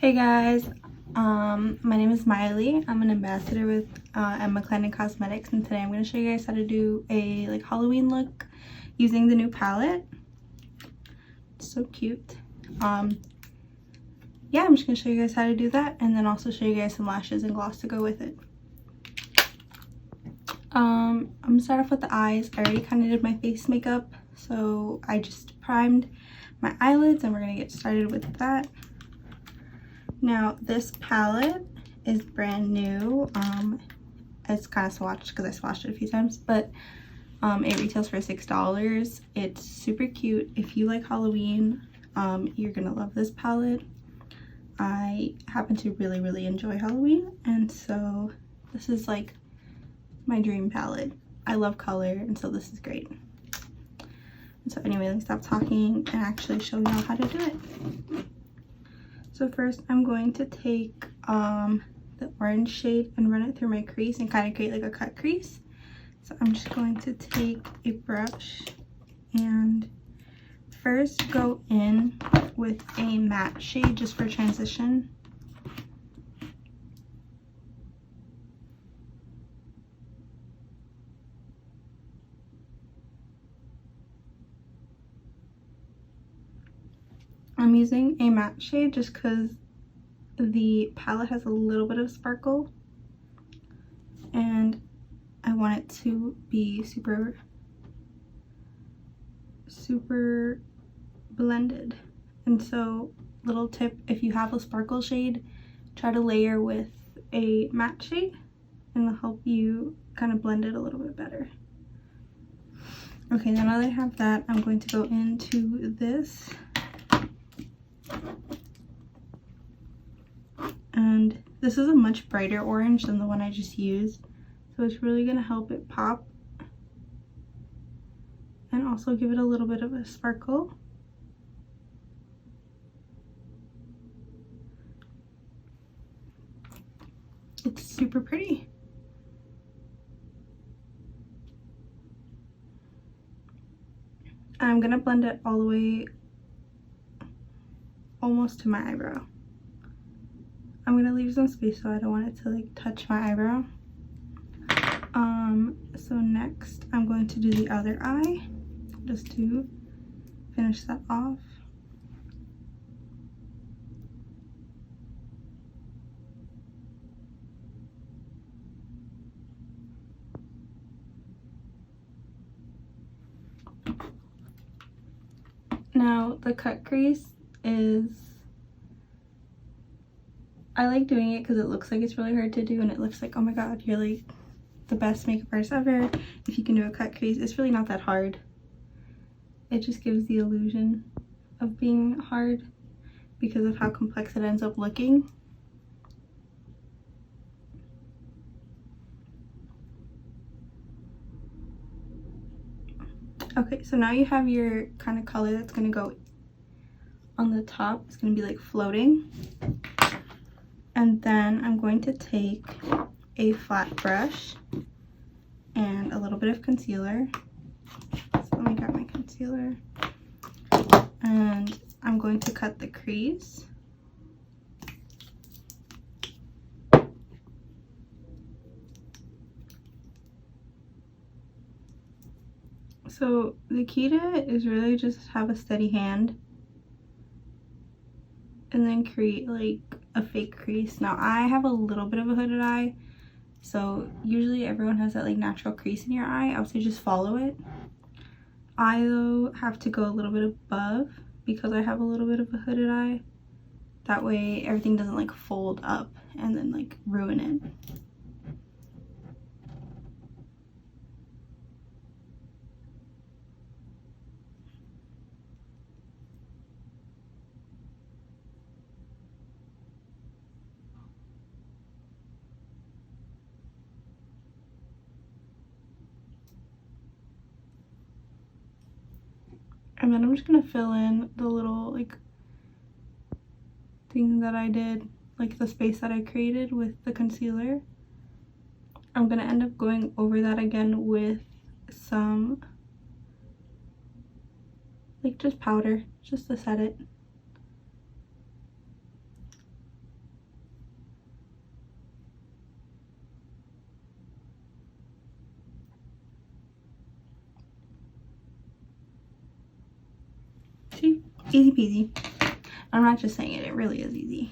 Hey guys, my name is Maylee. I'm an ambassador with M.McClendon Cosmetics, and today I'm going to show you guys how to do a Halloween look using the new palette. It's so cute. Yeah, I'm just going to show you guys how to do that, and then also show you guys some lashes and gloss to go with it. I'm going to start off with the eyes. I already kind of did my face makeup, so I just primed my eyelids, and we're going to get started with that. Now this palette is brand new. It's kind of swatched because I swatched it a few times, but it retails for $6. It's super cute. If you like Halloween, you're gonna love this palette. I happen to really enjoy Halloween, and so this is like my dream palette. I love color, and so this is great. And so anyway, let me stop talking and actually show y'all how to do it. So first I'm going to take the orange shade and run it through my crease and kind of create like a cut crease. So I'm just going to take a brush and first go in with a matte shade just for transition. I'm using a matte shade just because the palette has a little bit of sparkle and I want it to be super blended. And so little tip, if you have a sparkle shade, try to layer with a matte shade and it'll help you kind of blend it a little bit better. Okay, now that I have that, I'm going to go into this. And this is a much brighter orange than the one I just used, so it's really going to help it pop and also give it a little bit of a sparkle. It's super pretty. I'm going to blend it all the way almost to my eyebrow. I'm gonna leave some space so I don't want it to like touch my eyebrow. So next I'm going to do the other eye just to finish that off. Now the cut crease is, I like doing it because it looks like it's really hard to do and it looks like, oh my god, you're like the best makeup artist ever if you can do a cut crease. It's really not that hard. It just gives the illusion of being hard because of how complex it ends up looking. Okay, so now you have your kind of color that's going to go on the top. It's going to be like floating. And then I'm going to take a flat brush and a little bit of concealer. So let me grab my concealer. And I'm going to cut the crease. So the key to it is really just have a steady hand and then create like a fake crease. Now I have a little bit of a hooded eye, so usually everyone has that like natural crease in your eye. I would say just follow it. I though have to go a little bit above because I have a little bit of a hooded eye. That way everything doesn't like fold up and then like ruin it. And then I'm just gonna fill in the little like thing that I did, like the space that I created with the concealer. I'm gonna end up going over that again with some like just powder, just to set it. Easy peasy. I'm not just saying it, it really is easy.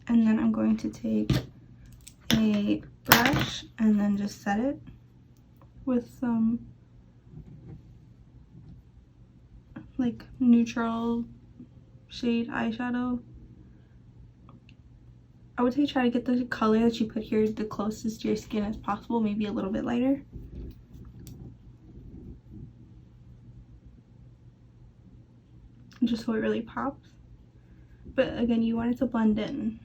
And then I'm going to take a brush and then just set it with some like neutral shade eyeshadow. I would say try to get the color that you put here the closest to your skin as possible, maybe a little bit lighter. Just so it really pops. But again, you want it to blend in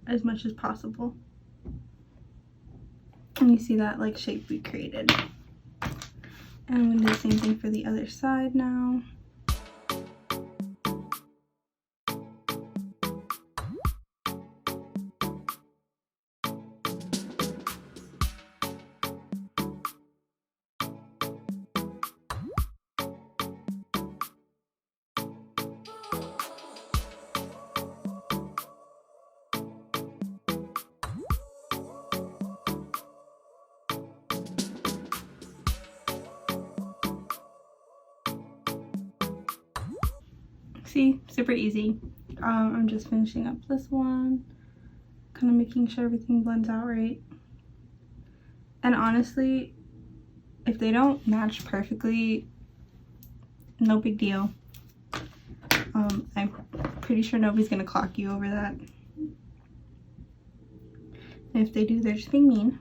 as much as possible. And you see that like shape we created. And I'm gonna do the same thing for the other side now. See, super easy. I'm just finishing up this one, kind of making sure everything blends out right. And honestly, if they don't match perfectly, no big deal. I'm pretty sure nobody's gonna clock you over that. And if they do, they're just being mean.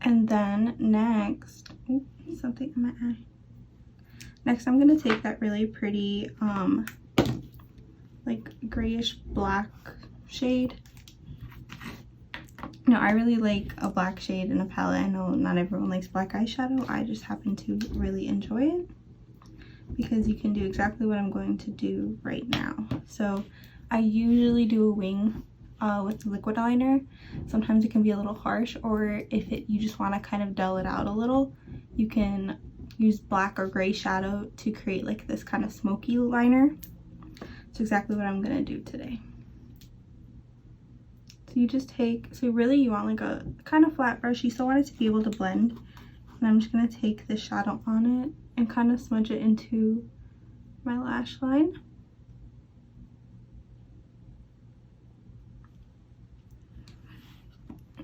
And then next, ooh, something in my eye. Next, I'm gonna take that really pretty, like grayish black shade. No, I really like a black shade in a palette. I know not everyone likes black eyeshadow. I just happen to really enjoy it because you can do exactly what I'm going to do right now. So I usually do a wing with liquid liner. Sometimes it can be a little harsh, or if you just want to kind of dull it out a little, you can use black or gray shadow to create like this kind of smoky liner. That's exactly what I'm gonna do today. So you just take, so really you want like a kind of flat brush. You still want it to be able to blend. And I'm just gonna take the shadow on it and kind of smudge it into my lash line.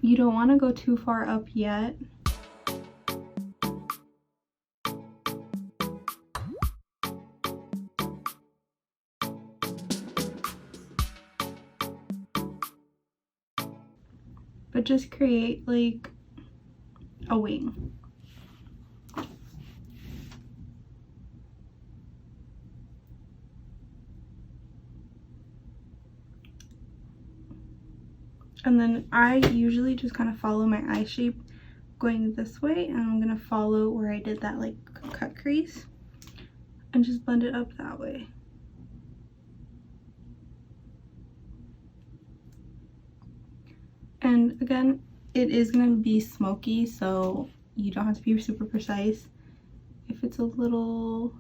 You don't want to go too far up yet. But just create like a wing. And then I usually just kind of follow my eye shape going this way, and I'm gonna follow where I did that like cut crease and just blend it up that way. And again, it is gonna be smoky, so you don't have to be super precise. If it's a little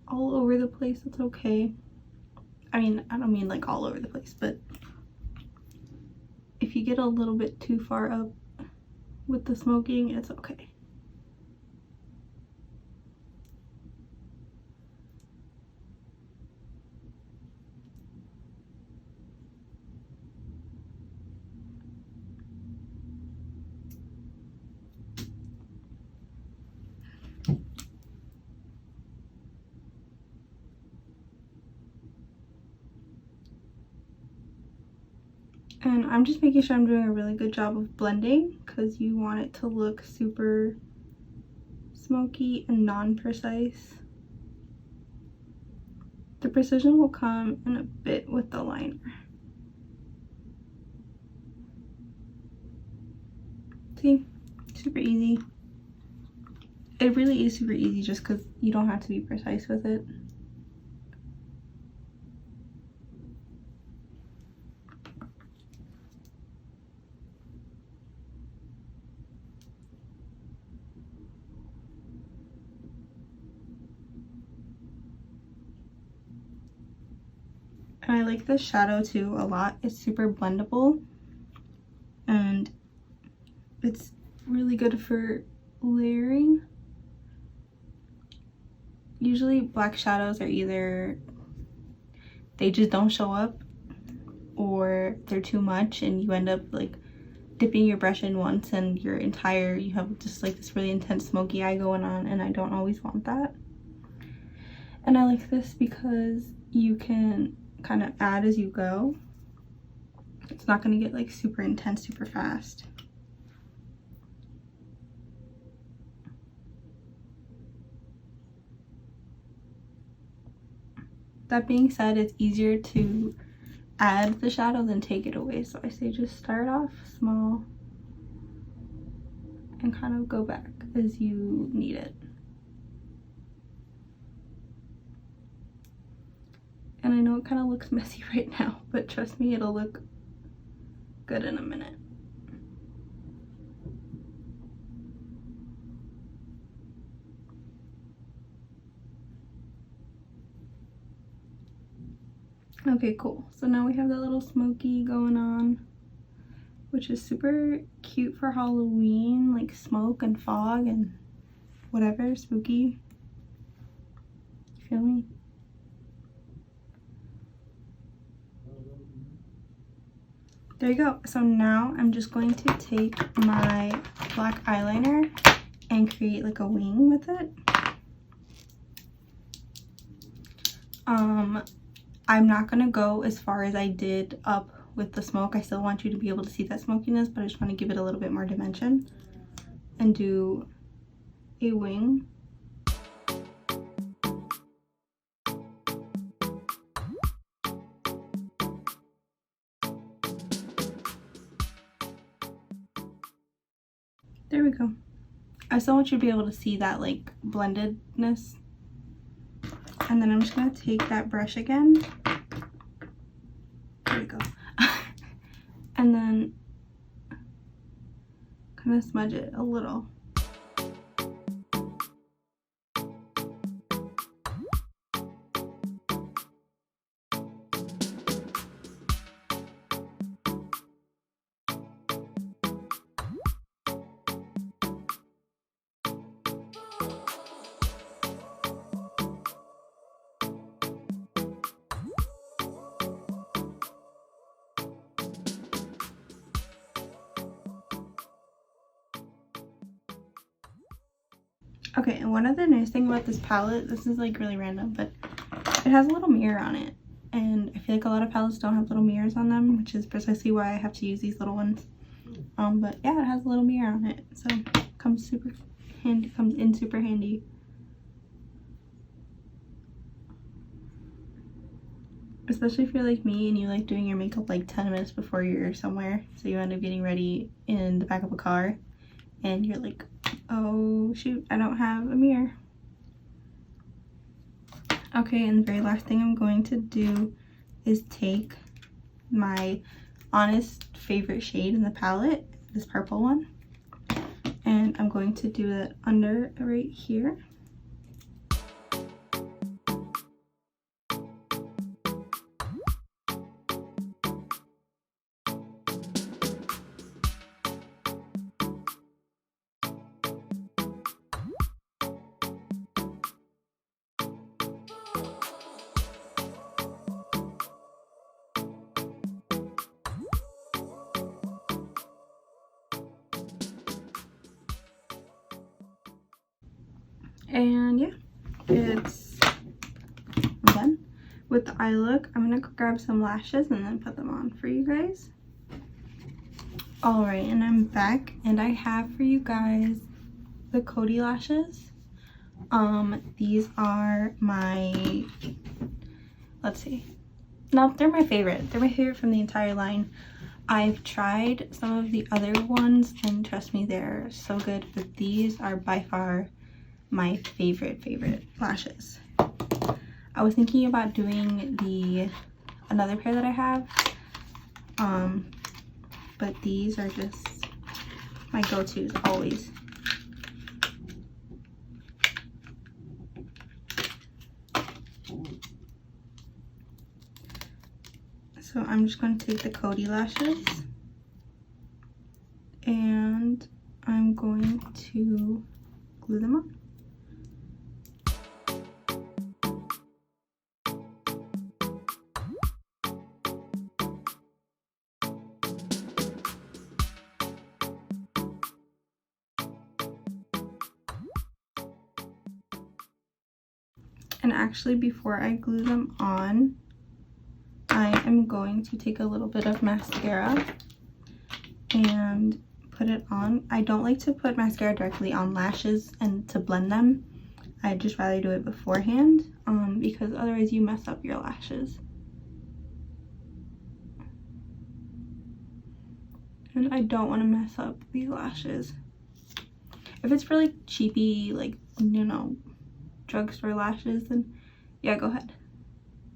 all over the place, it's okay. I mean, I don't mean like all over the place, but if you get a little bit too far up with the smoking, it's okay. And I'm just making sure I'm doing a really good job of blending because you want it to look super smoky and non-precise. The precision will come in a bit with the liner. See, super easy. It really is super easy just because you don't have to be precise with it. And I like this shadow too a lot. It's super blendable. really good for layering. Usually black shadows are either they just don't show up, or they're too much and you end up like dipping your brush in once and you have just like this really intense smoky eye going on, and I don't always want that. And I like this because you can kind of add as you go. It's not going to get like super intense super fast. That being said, it's easier to add the shadow than take it away, so I say just start off small and kind of go back as you need it. And I know it kind of looks messy right now, but trust me, it'll look good in a minute. Okay, cool. So now we have that little smoky going on, which is super cute for Halloween, like smoke and fog and whatever, spooky. You feel me? There you go. So now I'm just going to take my black eyeliner and create like a wing with it. I'm not gonna go as far as I did up with the smoke. I still want you to be able to see that smokiness, but I just want to give it a little bit more dimension and do a wing. There we go. I still want you to be able to see that like blendedness. And then I'm just gonna take that brush again. There we go. And then kind of smudge it a little. Okay, and one other nice thing about this palette, this is like really random, but it has a little mirror on it. And I feel like a lot of palettes don't have little mirrors on them, which is precisely why I have to use these little ones. But yeah, it has a little mirror on it, so it comes super handy, comes in super handy. Especially if you're like me and you like doing your makeup like 10 minutes before you're somewhere, so you end up getting ready in the back of a car and you're like, oh shoot, I don't have a mirror. Okay, and the very last thing I'm going to do is take my honest favorite shade in the palette, this purple one, and I'm going to do it under right here. And yeah, it's done with the eye look. I'm gonna grab some lashes and then put them on for you guys. All right, and I'm back, and I have for you guys the Coty lashes. These are my, let's see, no, they're my favorite. They're my favorite from the entire line. I've tried some of the other ones, and trust me, they're so good, but these are by far my favorite lashes. I was thinking about doing another pair that I have, but these are just my go-tos always. So I'm just going to take the Coty lashes and I'm going glue them on. And actually, before I glue them on, I am going to take a little bit of mascara and put it on. I don't like to put mascara directly on lashes and to blend them. I'd just rather do it beforehand because otherwise you mess up your lashes. And I don't want to mess up these lashes. If it's for like cheapy, like, you know, drugstore lashes, then yeah, go ahead.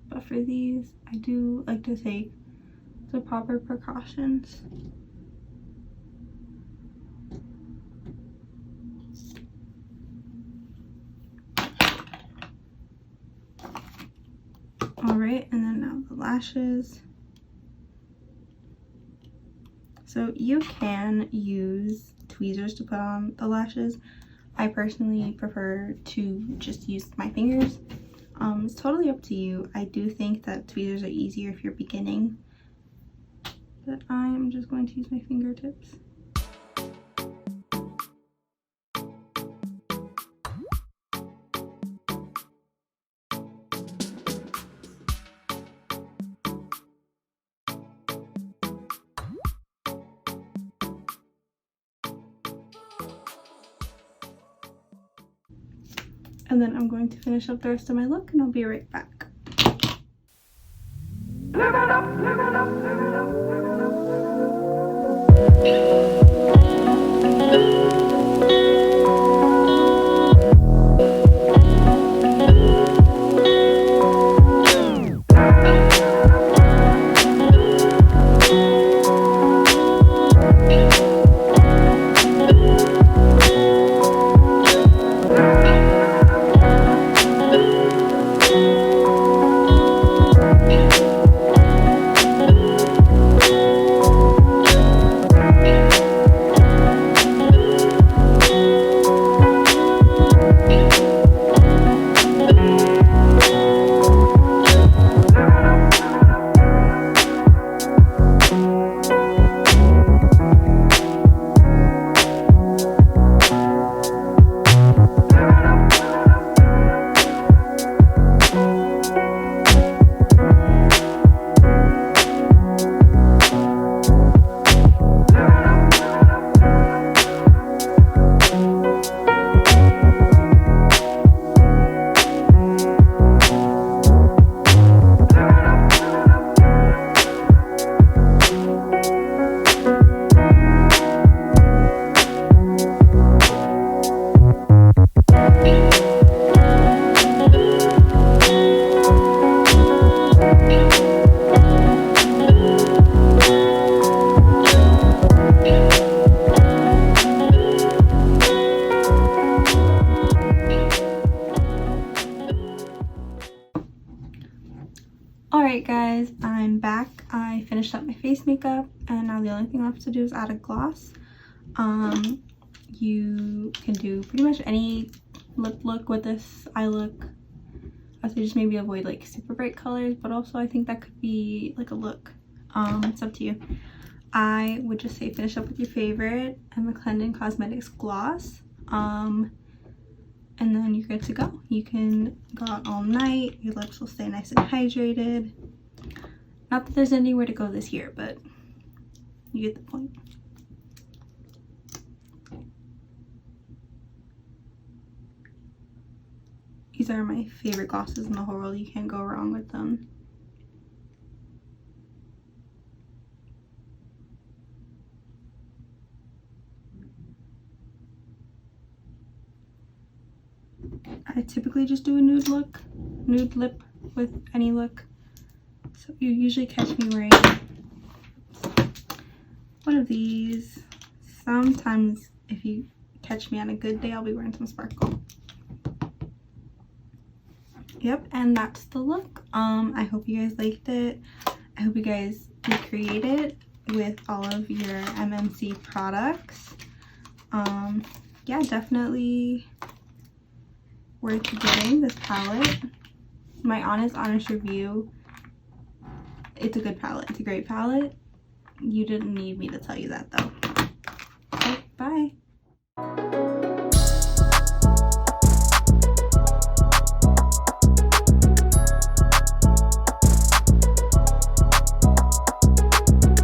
But for these, I do like to take the proper precautions. Alright, and then now the lashes. So you can use tweezers to put on the lashes. I personally prefer to just use my fingers. It's totally up to you. I do think that tweezers are easier if you're beginning, but I'm just going to use my fingertips. And then I'm going to finish up the rest of my look and I'll be right back. Live it up, live it up, live it up, live it up. Alright guys, I'm back. I finished up my face makeup and now the only thing left to do is add a gloss. You can do pretty much any lip look with this eye look. I would say just maybe avoid like super bright colors, but also I think that could be like a look. It's up to you. I would just say finish up with your favorite M.McClendon Cosmetics gloss. And then you're good to go. You can go out all night. Your lips will stay nice and hydrated. Not that there's anywhere to go this year, but you get the point. These are my favorite glosses in the whole world. You can't go wrong with them. I typically just do a nude lip with any look. So you usually catch me wearing one of these. Sometimes if you catch me on a good day, I'll be wearing some sparkle. Yep, and that's the look. I hope you guys liked it. I hope you guys recreate it with all of your MMC products. Yeah, definitely worth getting, this palette. My honest review, it's a good palette. It's a great palette. You didn't need me to tell you that though. Okay, bye.